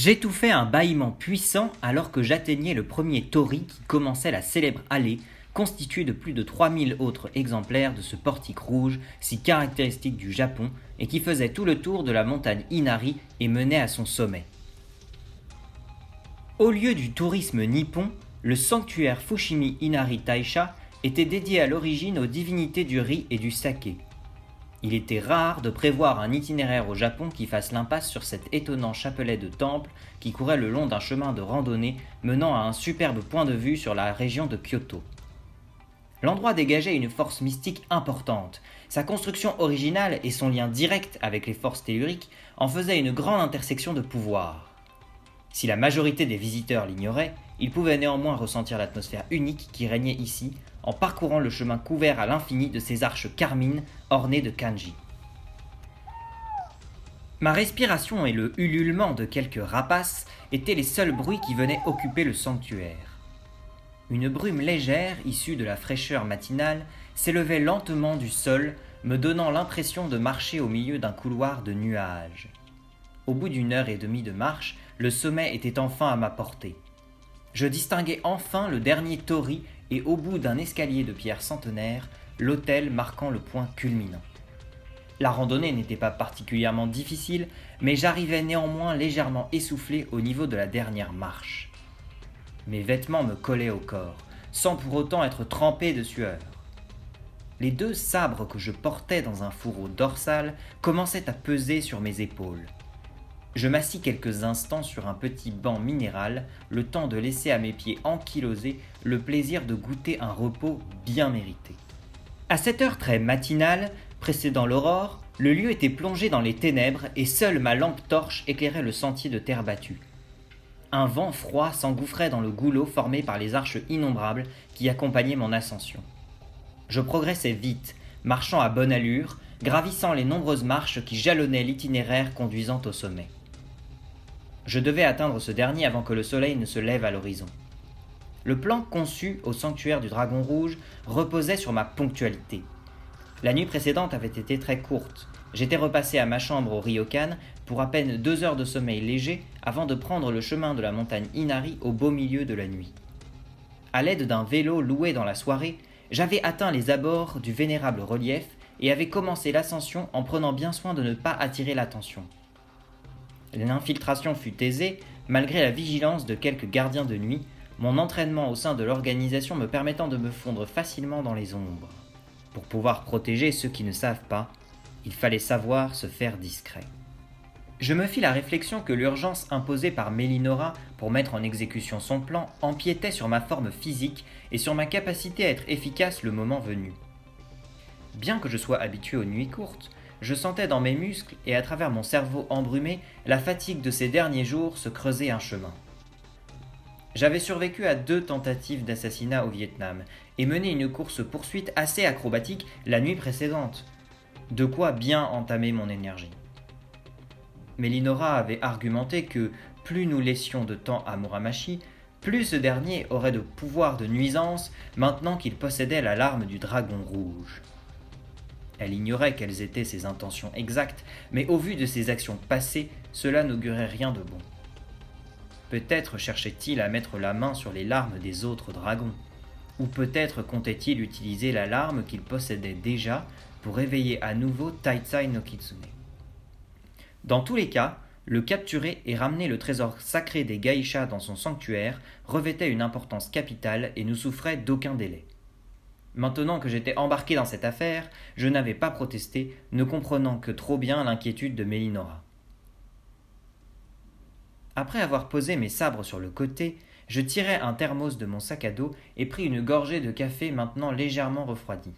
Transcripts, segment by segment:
J'étouffais un bâillement puissant alors que j'atteignais le premier torii qui commençait la célèbre allée, constituée de plus de 3000 autres exemplaires de ce portique rouge si caractéristique du Japon et qui faisait tout le tour de la montagne Inari et menait à son sommet. Au lieu du tourisme nippon, le sanctuaire Fushimi Inari Taisha était dédié à l'origine aux divinités du riz et du saké. Il était rare de prévoir un itinéraire au Japon qui fasse l'impasse sur cet étonnant chapelet de temples qui courait le long d'un chemin de randonnée menant à un superbe point de vue sur la région de Kyoto. L'endroit dégageait une force mystique importante. Sa construction originale et son lien direct avec les forces telluriques en faisaient une grande intersection de pouvoirs. Si la majorité des visiteurs l'ignoraient, ils pouvaient néanmoins ressentir l'atmosphère unique qui régnait ici en parcourant le chemin couvert à l'infini de ces arches carmines ornées de kanji. Ma respiration et le ululement de quelques rapaces étaient les seuls bruits qui venaient occuper le sanctuaire. Une brume légère, issue de la fraîcheur matinale, s'élevait lentement du sol, me donnant l'impression de marcher au milieu d'un couloir de nuages. Au bout d'une heure et demie de marche, le sommet était enfin à ma portée. Je distinguais enfin le dernier torii et au bout d'un escalier de pierre centenaire, l'autel marquant le point culminant. La randonnée n'était pas particulièrement difficile, mais j'arrivais néanmoins légèrement essoufflé au niveau de la dernière marche. Mes vêtements me collaient au corps, sans pour autant être trempé de sueur. Les 2 sabres que je portais dans un fourreau dorsal commençaient à peser sur mes épaules. Je m'assis quelques instants sur un petit banc minéral, le temps de laisser à mes pieds ankylosés le plaisir de goûter un repos bien mérité. À cette heure très matinale, précédant l'aurore, le lieu était plongé dans les ténèbres et seule ma lampe torche éclairait le sentier de terre battue. Un vent froid s'engouffrait dans le goulot formé par les arches innombrables qui accompagnaient mon ascension. Je progressais vite, marchant à bonne allure, gravissant les nombreuses marches qui jalonnaient l'itinéraire conduisant au sommet. Je devais atteindre ce dernier avant que le soleil ne se lève à l'horizon. Le plan conçu au sanctuaire du Dragon Rouge reposait sur ma ponctualité. La nuit précédente avait été très courte. J'étais repassé à ma chambre au Ryokan pour à peine 2 heures de sommeil léger avant de prendre le chemin de la montagne Inari au beau milieu de la nuit. À l'aide d'un vélo loué dans la soirée, j'avais atteint les abords du vénérable relief et avais commencé l'ascension en prenant bien soin de ne pas attirer l'attention. L'infiltration fut aisée, malgré la vigilance de quelques gardiens de nuit, mon entraînement au sein de l'organisation me permettant de me fondre facilement dans les ombres. Pour pouvoir protéger ceux qui ne savent pas, il fallait savoir se faire discret. Je me fis la réflexion que l'urgence imposée par Melinora pour mettre en exécution son plan empiétait sur ma forme physique et sur ma capacité à être efficace le moment venu. Bien que je sois habitué aux nuits courtes, je sentais dans mes muscles et à travers mon cerveau embrumé la fatigue de ces derniers jours se creuser un chemin. J'avais survécu à 2 tentatives d'assassinat au Vietnam et mené une course-poursuite assez acrobatique la nuit précédente. De quoi bien entamer mon énergie. Melinora avait argumenté que plus nous laissions de temps à Muramashi, plus ce dernier aurait de pouvoir de nuisance maintenant qu'il possédait la larme du Dragon Rouge. Elle ignorait quelles étaient ses intentions exactes, mais au vu de ses actions passées, cela n'augurait rien de bon. Peut-être cherchait-il à mettre la main sur les larmes des autres dragons, ou peut-être comptait-il utiliser la larme qu'il possédait déjà pour réveiller à nouveau Taitsai no Kitsune. Dans tous les cas, le capturer et ramener le trésor sacré des geishas dans son sanctuaire revêtait une importance capitale et ne souffrait d'aucun délai. Maintenant que j'étais embarqué dans cette affaire, je n'avais pas protesté, ne comprenant que trop bien l'inquiétude de Melinora. Après avoir posé mes sabres sur le côté, je tirai un thermos de mon sac à dos et pris une gorgée de café maintenant légèrement refroidi.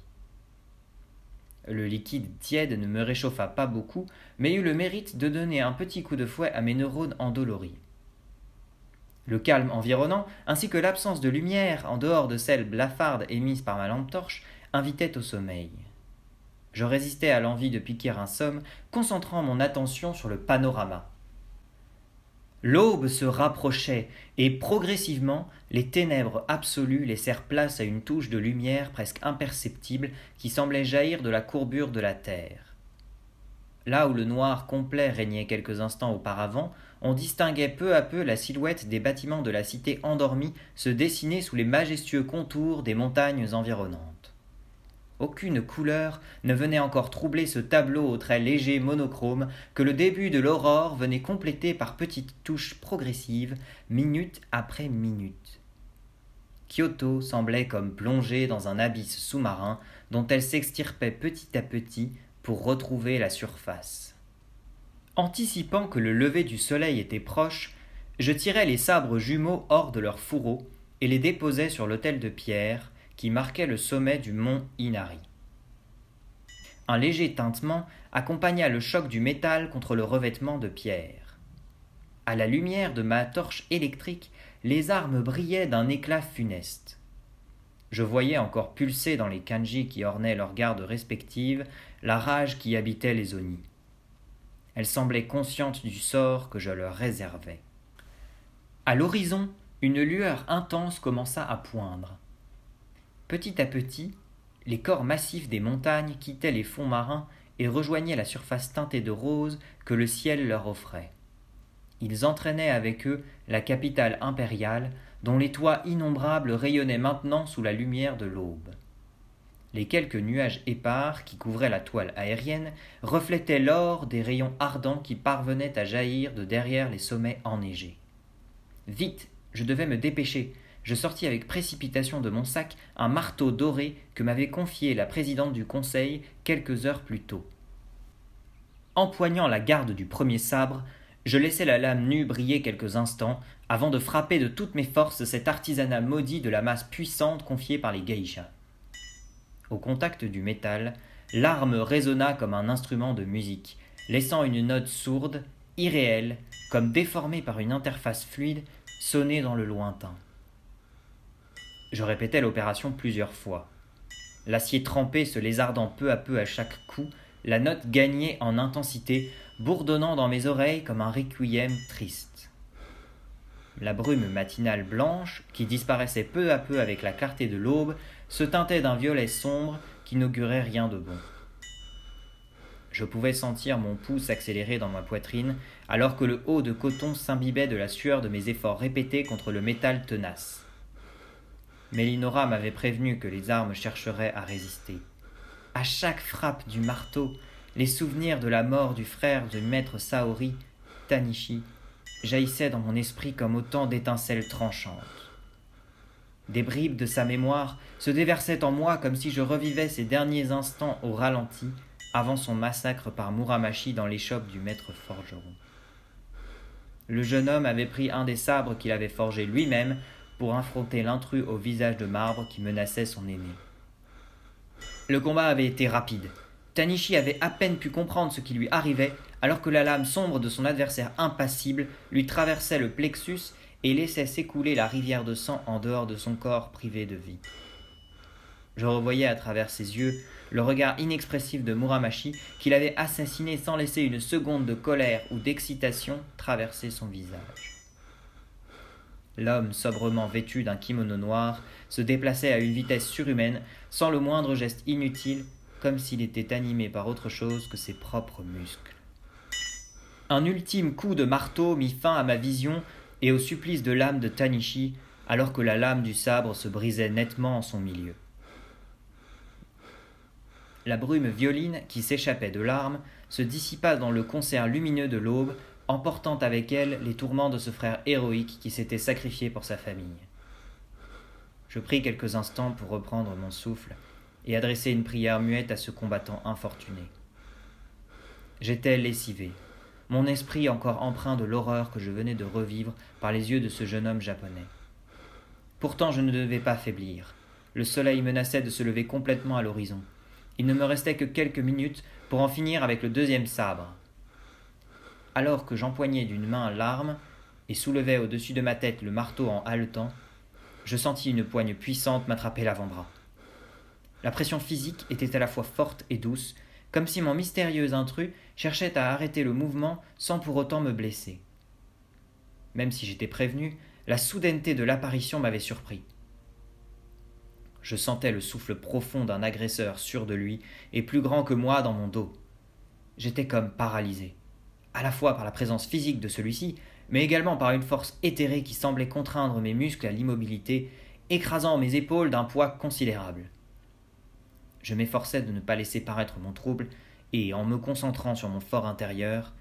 Le liquide tiède ne me réchauffa pas beaucoup, mais eut le mérite de donner un petit coup de fouet à mes neurones endoloris. Le calme environnant, ainsi que l'absence de lumière en dehors de celle blafarde émise par ma lampe torche, invitait au sommeil. Je résistais à l'envie de piquer un somme, concentrant mon attention sur le panorama. L'aube se rapprochait, et progressivement, les ténèbres absolues laissèrent place à une touche de lumière presque imperceptible qui semblait jaillir de la courbure de la terre. Là où le noir complet régnait quelques instants auparavant, on distinguait peu à peu la silhouette des bâtiments de la cité endormie se dessiner sous les majestueux contours des montagnes environnantes. Aucune couleur ne venait encore troubler ce tableau aux traits légers monochromes que le début de l'aurore venait compléter par petites touches progressives, minute après minute. Kyoto semblait comme plongée dans un abysse sous-marin dont elle s'extirpait petit à petit pour retrouver la surface. Anticipant que le lever du soleil était proche, je tirai les sabres jumeaux hors de leurs fourreaux et les déposai sur l'autel de pierre qui marquait le sommet du mont Inari. Un léger tintement accompagna le choc du métal contre le revêtement de pierre. À la lumière de ma torche électrique, les armes brillaient d'un éclat funeste. Je voyais encore pulser dans les kanji qui ornaient leurs gardes respectives la rage qui habitait les Oni. Elles semblaient conscientes du sort que je leur réservais. À l'horizon, une lueur intense commença à poindre. Petit à petit, les corps massifs des montagnes quittaient les fonds marins et rejoignaient la surface teintée de rose que le ciel leur offrait. Ils entraînaient avec eux la capitale impériale, dont les toits innombrables rayonnaient maintenant sous la lumière de l'aube. Les quelques nuages épars qui couvraient la toile aérienne reflétaient l'or des rayons ardents qui parvenaient à jaillir de derrière les sommets enneigés. Vite, je devais me dépêcher. Je sortis avec précipitation de mon sac un marteau doré que m'avait confié la présidente du conseil quelques heures plus tôt. Empoignant la garde du premier sabre, je laissai la lame nue briller quelques instants avant de frapper de toutes mes forces cet artisanat maudit de la masse puissante confiée par les geishas. Au contact du métal, l'arme résonna comme un instrument de musique, laissant une note sourde, irréelle, comme déformée par une interface fluide, sonner dans le lointain. Je répétai l'opération plusieurs fois. L'acier trempé se lézardant peu à peu à chaque coup, la note gagnait en intensité, bourdonnant dans mes oreilles comme un requiem triste. La brume matinale blanche, qui disparaissait peu à peu avec la clarté de l'aube, se teintait d'un violet sombre qui n'augurait rien de bon. Je pouvais sentir mon pouls s'accélérer dans ma poitrine, alors que le haut de coton s'imbibait de la sueur de mes efforts répétés contre le métal tenace. Mélinora m'avait prévenu que les armes chercheraient à résister. À chaque frappe du marteau, les souvenirs de la mort du frère du maître Saori, Tanishi, jaillissaient dans mon esprit comme autant d'étincelles tranchantes. Des bribes de sa mémoire se déversaient en moi comme si je revivais ces derniers instants au ralenti avant son massacre par Muramashi dans l'échoppe du maître forgeron. Le jeune homme avait pris un des sabres qu'il avait forgé lui-même pour affronter l'intrus au visage de marbre qui menaçait son aîné. Le combat avait été rapide. Tanishi avait à peine pu comprendre ce qui lui arrivait alors que la lame sombre de son adversaire impassible lui traversait le plexus et laissait s'écouler la rivière de sang en dehors de son corps privé de vie. Je revoyais à travers ses yeux le regard inexpressif de Muramashi qui l'avait assassiné sans laisser une seconde de colère ou d'excitation traverser son visage. L'homme sobrement vêtu d'un kimono noir se déplaçait à une vitesse surhumaine sans le moindre geste inutile, comme s'il était animé par autre chose que ses propres muscles. Un ultime coup de marteau mit fin à ma vision et au supplice de l'âme de Tanishi, alors que la lame du sabre se brisait nettement en son milieu. La brume violine qui s'échappait de l'arme se dissipa dans le concert lumineux de l'aube, emportant avec elle les tourments de ce frère héroïque qui s'était sacrifié pour sa famille. Je pris quelques instants pour reprendre mon souffle et adresser une prière muette à ce combattant infortuné. J'étais lessivé, mon esprit encore empreint de l'horreur que je venais de revivre par les yeux de ce jeune homme japonais. Pourtant je ne devais pas faiblir. Le soleil menaçait de se lever complètement à l'horizon. Il ne me restait que quelques minutes pour en finir avec le deuxième sabre. Alors que j'empoignais d'une main l'arme et soulevais au-dessus de ma tête le marteau en haletant, je sentis une poigne puissante m'attraper l'avant-bras. La pression physique était à la fois forte et douce, comme si mon mystérieux intrus cherchait à arrêter le mouvement sans pour autant me blesser. Même si j'étais prévenu, la soudaineté de l'apparition m'avait surpris. Je sentais le souffle profond d'un agresseur sûr de lui et plus grand que moi dans mon dos. J'étais comme paralysé. à la fois par la présence physique de celui-ci, mais également par une force éthérée qui semblait contraindre mes muscles à l'immobilité, écrasant mes épaules d'un poids considérable. Je m'efforçais de ne pas laisser paraître mon trouble, et en me concentrant sur mon fort intérieur,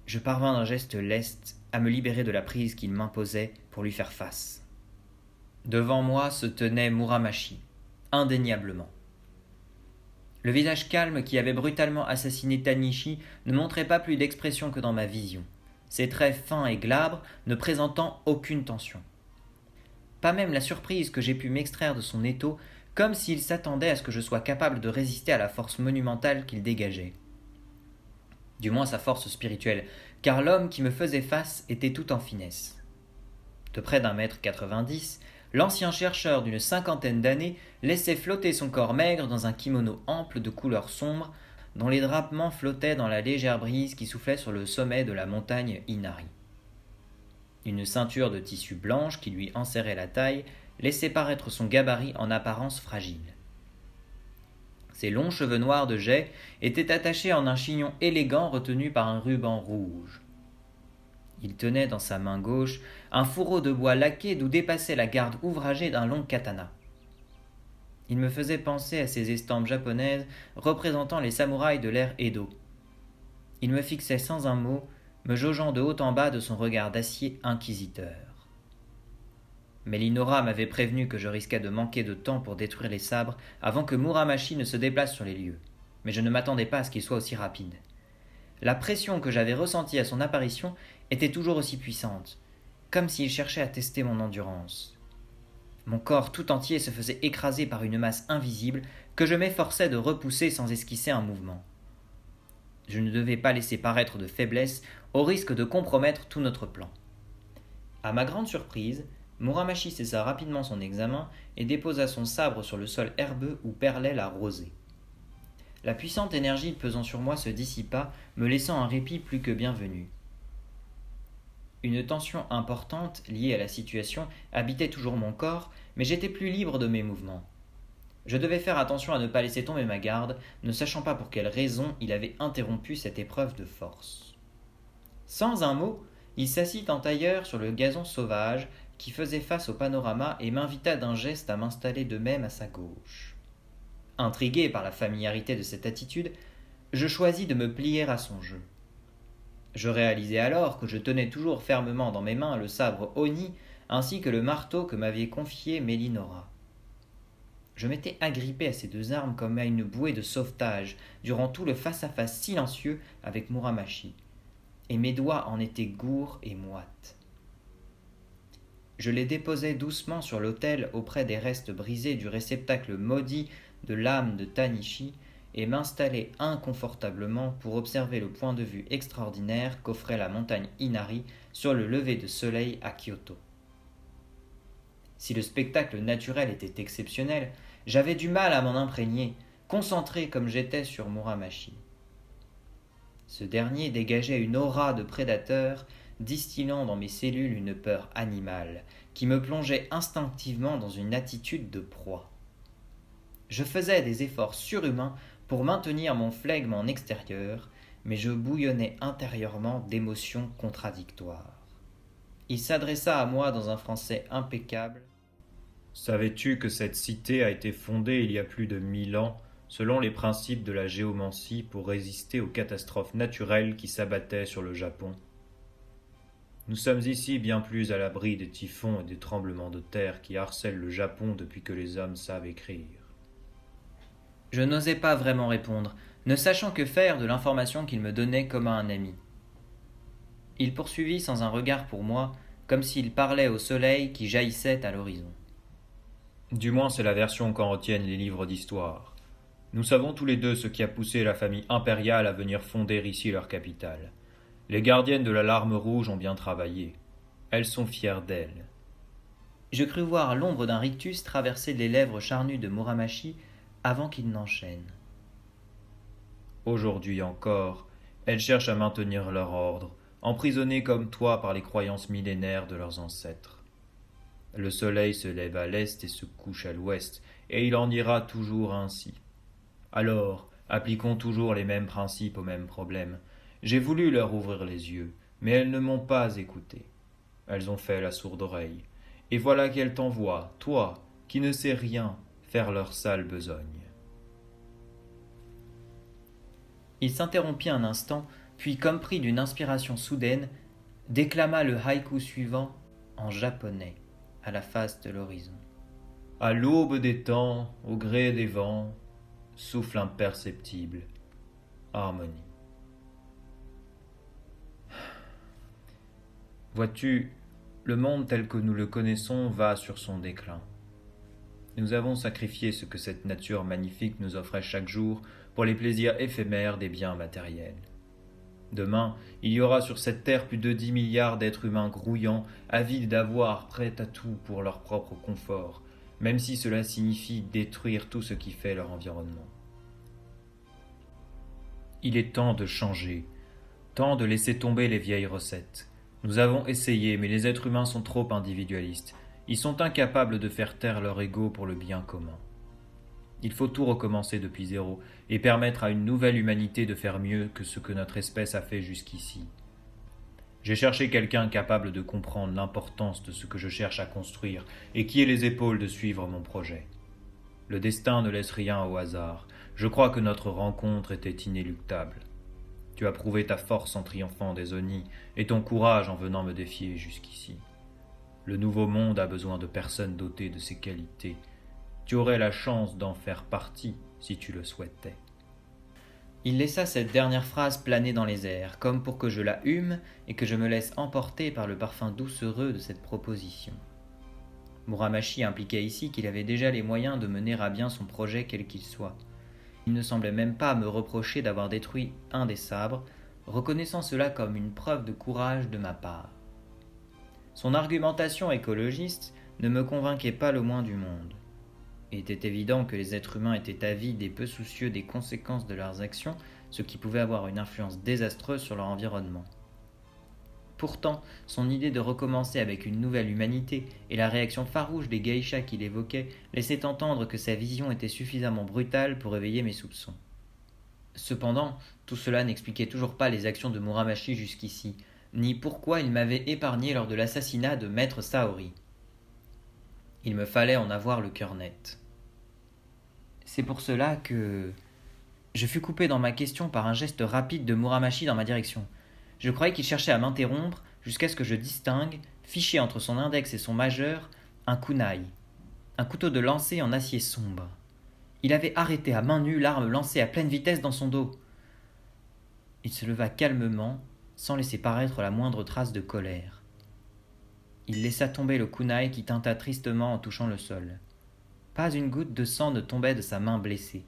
je parvins d'un geste leste à me libérer de la prise qu'il m'imposait pour lui faire face. Devant moi se tenait Muramashi, indéniablement. Le visage calme qui avait brutalement assassiné Tanishi ne montrait pas plus d'expression que dans ma vision, ses traits fins et glabres ne présentant aucune tension. Pas même la surprise que j'ai pu m'extraire de son étau, comme s'il s'attendait à ce que je sois capable de résister à la force monumentale qu'il dégageait. Du moins sa force spirituelle, car l'homme qui me faisait face était tout en finesse. De près d'1,90 m, l'ancien chercheur d'une cinquantaine d'années laissait flotter son corps maigre dans un kimono ample de couleur sombre, dont les drapements flottaient dans la légère brise qui soufflait sur le sommet de la montagne Inari. Une ceinture de tissu blanche qui lui enserrait la taille laissait paraître son gabarit en apparence fragile. Ses longs cheveux noirs de jais étaient attachés en un chignon élégant retenu par un ruban rouge. Il tenait dans sa main gauche un fourreau de bois laqué d'où dépassait la garde ouvragée d'un long katana. Il me faisait penser à ces estampes japonaises représentant les samouraïs de l'ère Edo. Il me fixait sans un mot, me jaugeant de haut en bas de son regard d'acier inquisiteur. Melinora m'avait prévenu que je risquais de manquer de temps pour détruire les sabres avant que Muramashi ne se déplace sur les lieux, mais je ne m'attendais pas à ce qu'il soit aussi rapide. La pression que j'avais ressentie à son apparition était toujours aussi puissante, comme s'il cherchait à tester mon endurance. Mon corps tout entier se faisait écraser par une masse invisible que je m'efforçais de repousser sans esquisser un mouvement. Je ne devais pas laisser paraître de faiblesse au risque de compromettre tout notre plan. À ma grande surprise, Muramashi cessa rapidement son examen et déposa son sabre sur le sol herbeux où perlait la rosée. La puissante énergie pesant sur moi se dissipa, me laissant un répit plus que bienvenu. Une tension importante, liée à la situation, habitait toujours mon corps, mais j'étais plus libre de mes mouvements. Je devais faire attention à ne pas laisser tomber ma garde, ne sachant pas pour quelle raison il avait interrompu cette épreuve de force. Sans un mot, il s'assit en tailleur sur le gazon sauvage qui faisait face au panorama et m'invita d'un geste à m'installer de même à sa gauche. Intrigué par la familiarité de cette attitude, je choisis de me plier à son jeu. Je réalisai alors que je tenais toujours fermement dans mes mains le sabre Oni ainsi que le marteau que m'avait confié Melinora. Je m'étais agrippé à ces deux armes comme à une bouée de sauvetage durant tout le face-à-face silencieux avec Muramashi, et mes doigts en étaient gourds et moites. Je les déposai doucement sur l'autel auprès des restes brisés du réceptacle maudit de l'âme de Tanishi et m'installai inconfortablement pour observer le point de vue extraordinaire qu'offrait la montagne Inari sur le lever de soleil à Kyoto. Si le spectacle naturel était exceptionnel, j'avais du mal à m'en imprégner, concentré comme j'étais sur Muramashi. Ce dernier dégageait une aura de prédateur, distillant dans mes cellules une peur animale, qui me plongeait instinctivement dans une attitude de proie. Je faisais des efforts surhumains pour maintenir mon flegme en extérieur, mais je bouillonnais intérieurement d'émotions contradictoires. Il s'adressa à moi dans un français impeccable. « Savais-tu que cette cité a été fondée il y a plus de 1000 ans selon les principes de la géomancie pour résister aux catastrophes naturelles qui s'abattaient sur le Japon ? Nous sommes ici bien plus à l'abri des typhons et des tremblements de terre qui harcèlent le Japon depuis que les hommes savent écrire. » Je n'osais pas vraiment répondre, ne sachant que faire de l'information qu'il me donnait comme à un ami. Il poursuivit sans un regard pour moi, comme s'il parlait au soleil qui jaillissait à l'horizon. Du moins c'est la version qu'en retiennent les livres d'histoire. Nous savons tous les deux ce qui a poussé la famille impériale à venir fonder ici leur capitale. Les gardiennes de la Larme Rouge ont bien travaillé. Elles sont fières d'elles. Je crus voir l'ombre d'un rictus traverser les lèvres charnues de Muramashi avant qu'il n'enchaîne. Aujourd'hui encore, elles cherchent à maintenir leur ordre, emprisonnées comme toi par les croyances millénaires de leurs ancêtres. Le soleil se lève à l'est et se couche à l'ouest, et il en ira toujours ainsi. Alors, appliquons toujours les mêmes principes aux mêmes problèmes, J'ai voulu leur ouvrir les yeux, mais elles ne m'ont pas écouté. Elles ont fait la sourde oreille. Et voilà qu'elles t'envoient, toi, qui ne sais rien, faire leur sale besogne. Il s'interrompit un instant, puis, comme pris d'une inspiration soudaine, déclama le haïku suivant en japonais, à la face de l'horizon. À l'aube des temps, au gré des vents, souffle imperceptible, harmonie. Vois-tu, le monde tel que nous le connaissons va sur son déclin. Nous avons sacrifié ce que cette nature magnifique nous offrait chaque jour pour les plaisirs éphémères des biens matériels. Demain, il y aura sur cette terre plus de 10 milliards d'êtres humains grouillants, avides d'avoir, prêts à tout pour leur propre confort, même si cela signifie détruire tout ce qui fait leur environnement. Il est temps de changer, temps de laisser tomber les vieilles recettes. Nous avons essayé, mais les êtres humains sont trop individualistes. Ils sont incapables de faire taire leur ego pour le bien commun. Il faut tout recommencer depuis zéro et permettre à une nouvelle humanité de faire mieux que ce que notre espèce a fait jusqu'ici. J'ai cherché quelqu'un capable de comprendre l'importance de ce que je cherche à construire et qui ait les épaules de suivre mon projet. Le destin ne laisse rien au hasard. Je crois que notre rencontre était inéluctable. Tu as prouvé ta force en triomphant des Oni et ton courage en venant me défier jusqu'ici. Le nouveau monde a besoin de personnes dotées de ces qualités. Tu aurais la chance d'en faire partie si tu le souhaitais. Il laissa cette dernière phrase planer dans les airs, comme pour que je la hume et que je me laisse emporter par le parfum doucereux de cette proposition. Muramaki impliquait ici qu'il avait déjà les moyens de mener à bien son projet quel qu'il soit. Il ne semblait même pas me reprocher d'avoir détruit un des sabres, reconnaissant cela comme une preuve de courage de ma part. Son argumentation écologiste ne me convainquait pas le moins du monde. Il était évident que les êtres humains étaient avides et peu soucieux des conséquences de leurs actions, ce qui pouvait avoir une influence désastreuse sur leur environnement. Pourtant, son idée de recommencer avec une nouvelle humanité et la réaction farouche des geishas qu'il évoquait laissaient entendre que sa vision était suffisamment brutale pour éveiller mes soupçons. Cependant, tout cela n'expliquait toujours pas les actions de Muramaki jusqu'ici, ni pourquoi il m'avait épargné lors de l'assassinat de Maître Saori. Il me fallait en avoir le cœur net. C'est pour cela que... Je fus coupé dans ma question par un geste rapide de Muramaki dans ma direction. Je croyais qu'il cherchait à m'interrompre jusqu'à ce que je distingue, fiché entre son index et son majeur, un kunai, un couteau de lancer en acier sombre. Il avait arrêté à main nue l'arme lancée à pleine vitesse dans son dos. Il se leva calmement, sans laisser paraître la moindre trace de colère. Il laissa tomber le kunai qui tinta tristement en touchant le sol. Pas une goutte de sang ne tombait de sa main blessée.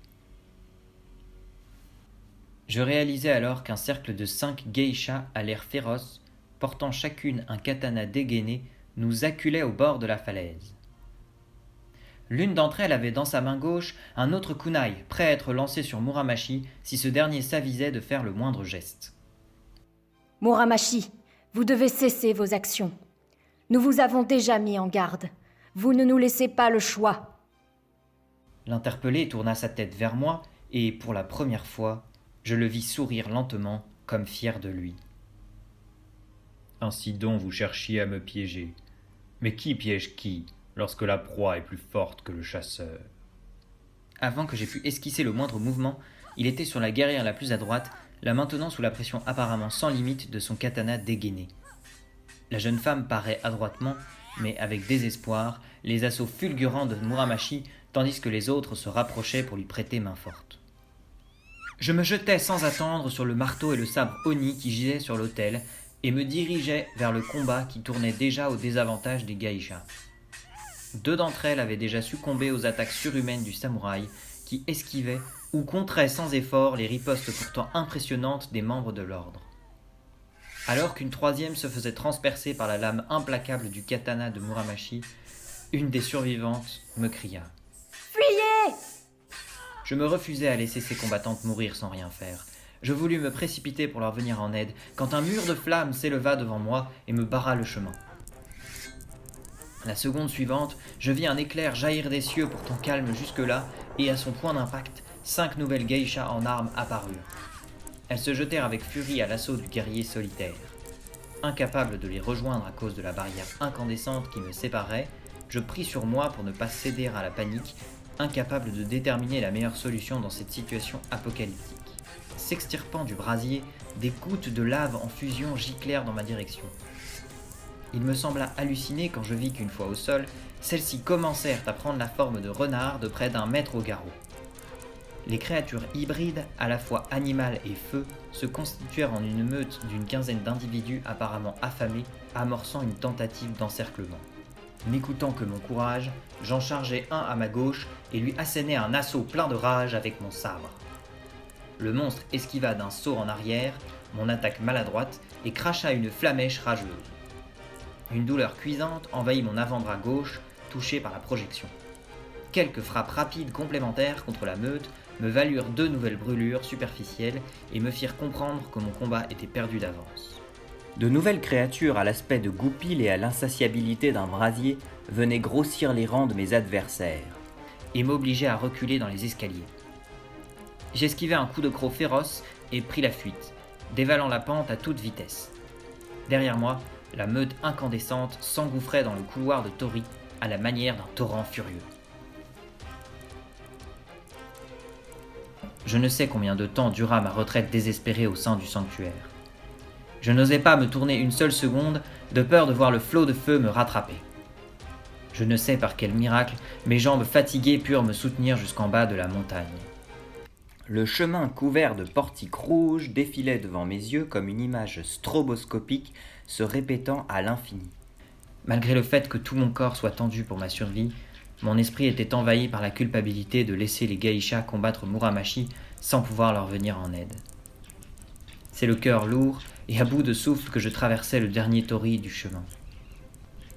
Je réalisai alors qu'un cercle de 5 geishas à l'air féroce, portant chacune un katana dégainé, nous acculait au bord de la falaise. L'une d'entre elles avait dans sa main gauche un autre kunai, prêt à être lancé sur Muramaki si ce dernier s'avisait de faire le moindre geste. « Muramaki, vous devez cesser vos actions. Nous vous avons déjà mis en garde. Vous ne nous laissez pas le choix. » L'interpellé tourna sa tête vers moi et, pour la première fois, je le vis sourire lentement, comme fier de lui. Ainsi donc vous cherchiez à me piéger. Mais qui piège qui, lorsque la proie est plus forte que le chasseur ? Avant que j'aie pu esquisser le moindre mouvement, il était sur la guerrière la plus à droite, la maintenant sous la pression apparemment sans limite de son katana dégainé. La jeune femme parait adroitement, mais avec désespoir, les assauts fulgurants de Muramaki, tandis que les autres se rapprochaient pour lui prêter main forte. Je me jetai sans attendre sur le marteau et le sabre Oni qui gisaient sur l'autel et me dirigeais vers le combat qui tournait déjà au désavantage des geishas. 2 d'entre elles avaient déjà succombé aux attaques surhumaines du samouraï qui esquivait ou contrait sans effort les ripostes pourtant impressionnantes des membres de l'ordre. Alors qu'une 3e se faisait transpercer par la lame implacable du katana de Muramaki, une des survivantes me cria « Fuyez !» Je me refusais à laisser ces combattantes mourir sans rien faire. Je voulus me précipiter pour leur venir en aide, quand un mur de flammes s'éleva devant moi et me barra le chemin. La seconde suivante, je vis un éclair jaillir des cieux pourtant calme jusque-là, et à son point d'impact, 5 nouvelles geishas en armes apparurent. Elles se jetèrent avec furie à l'assaut du guerrier solitaire. Incapable de les rejoindre à cause de la barrière incandescente qui me séparait, je pris sur moi pour ne pas céder à la panique, incapable de déterminer la meilleure solution dans cette situation apocalyptique. S'extirpant du brasier, des gouttes de lave en fusion giclèrent dans ma direction. Il me sembla halluciné quand je vis qu'une fois au sol, celles-ci commencèrent à prendre la forme de renards de près d'1 mètre au garrot. Les créatures hybrides, à la fois animales et feu, se constituèrent en une meute d'une quinzaine d'individus apparemment affamés, amorçant une tentative d'encerclement. N'écoutant que mon courage, j'en chargeai un à ma gauche et lui assénai un assaut plein de rage avec mon sabre. Le monstre esquiva d'un saut en arrière, mon attaque maladroite, et cracha une flamèche rageuse. Une douleur cuisante envahit mon avant-bras gauche, touché par la projection. Quelques frappes rapides complémentaires contre la meute me valurent 2 nouvelles brûlures superficielles et me firent comprendre que mon combat était perdu d'avance. De nouvelles créatures à l'aspect de goupil et à l'insatiabilité d'un brasier venaient grossir les rangs de mes adversaires et m'obligeaient à reculer dans les escaliers. J'esquivai un coup de croc féroce et pris la fuite, dévalant la pente à toute vitesse. Derrière moi, la meute incandescente s'engouffrait dans le couloir de Tori à la manière d'un torrent furieux. Je ne sais combien de temps dura ma retraite désespérée au sein du sanctuaire. Je n'osais pas me tourner une seule seconde, de peur de voir le flot de feu me rattraper. Je ne sais par quel miracle, mes jambes fatiguées purent me soutenir jusqu'en bas de la montagne. Le chemin couvert de portiques rouges défilait devant mes yeux comme une image stroboscopique se répétant à l'infini. Malgré le fait que tout mon corps soit tendu pour ma survie, mon esprit était envahi par la culpabilité de laisser les geishas combattre Muramashi sans pouvoir leur venir en aide. C'est le cœur lourd et à bout de souffle que je traversais le dernier tori du chemin.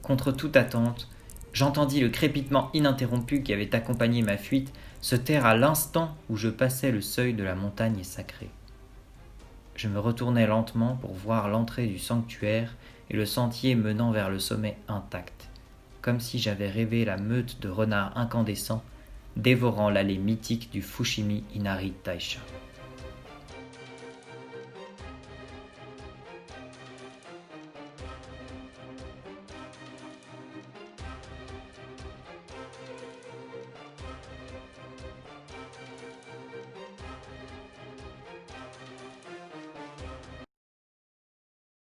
Contre toute attente, j'entendis le crépitement ininterrompu qui avait accompagné ma fuite se taire à l'instant où je passais le seuil de la montagne sacrée. Je me retournai lentement pour voir l'entrée du sanctuaire et le sentier menant vers le sommet intact, comme si j'avais rêvé la meute de renards incandescents dévorant l'allée mythique du Fushimi Inari Taisha.